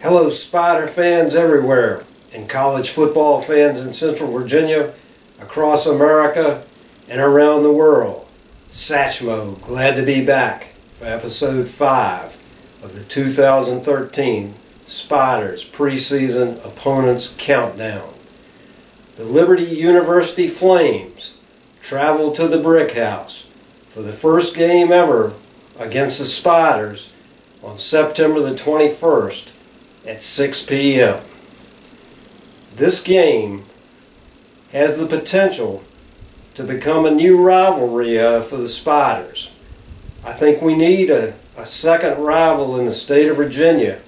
Hello Spider fans everywhere, and college football fans in Central Virginia, across America, and around the world. Satchmo, glad to be back for episode 5 of the 2013 Spiders preseason opponents countdown. The Liberty University Flames traveled to the Brick House for the first game ever against the Spiders on September the 21st at 6 p.m. This game has the potential to become a new rivalry for the Spiders. I think we need a second rival in the state of Virginia,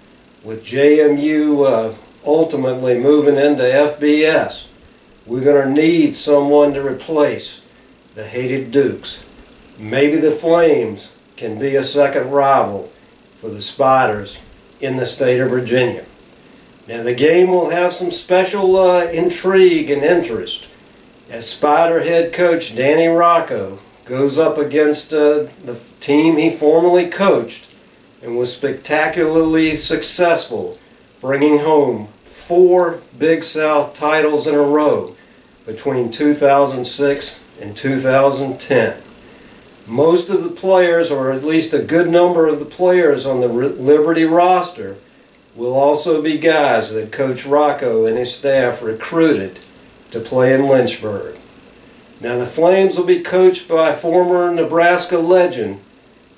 with JMU ultimately moving into FBS. We're going to need someone to replace the hated Dukes. Maybe the Flames can be a second rival for the Spiders in the state of Virginia. Now the game will have some special intrigue and interest as Spider head coach Danny Rocco goes up against the team he formerly coached and was spectacularly successful, bringing home 4 Big South titles in a row between 2006 and 2010. Most of the players, or at least a good number of the players on the Liberty roster, will also be guys that Coach Rocco and his staff recruited to play in Lynchburg. Now the Flames will be coached by former Nebraska legend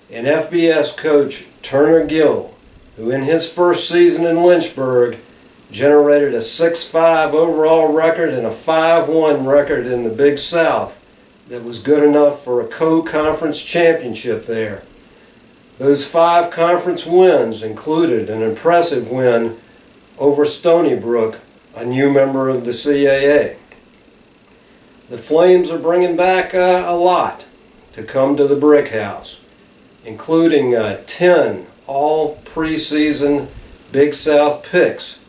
and FBS coach Turner Gill, who in his first season in Lynchburg generated a 6-5 overall record and a 5-1 record in the Big South that was good enough for a co-conference championship there. Those 5 conference wins included an impressive win over Stony Brook, a new member of the CAA. The Flames are bringing back a lot to come to the Brick House, including 10 all preseason Big South picks,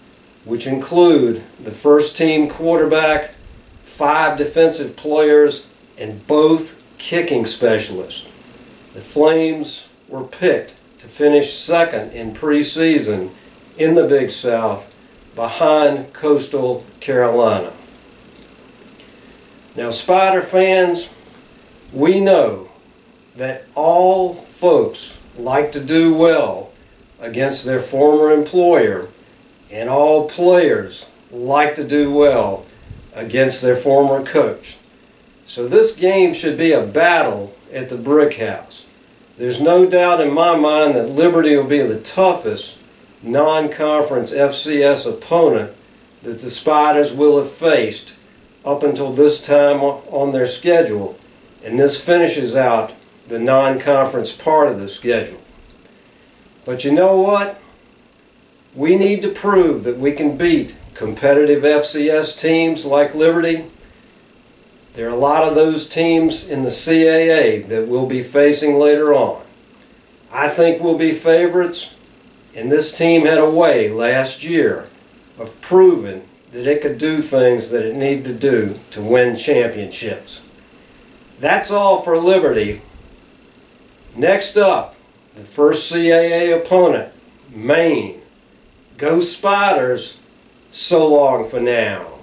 which include the first team quarterback, 5 defensive players, and both kicking specialists. The Flames were picked to finish second in preseason in the Big South behind Coastal Carolina. Now Spider fans, we know that all folks like to do well against their former employer, and all players like to do well against their former coach. So this game should be a battle at the Brick House. There's no doubt in my mind that Liberty will be the toughest non-conference FCS opponent that the Spiders will have faced up until this time on their schedule, and this finishes out the non-conference part of the schedule. But you know what? We need to prove that we can beat competitive FCS teams like Liberty. There are a lot of those teams in the CAA that we'll be facing later on. I think we'll be favorites, and this team had a way last year of proving that it could do things that it needed to do to win championships. That's all for Liberty. Next up, the first CAA opponent, Maine. Go Spiders, so long for now.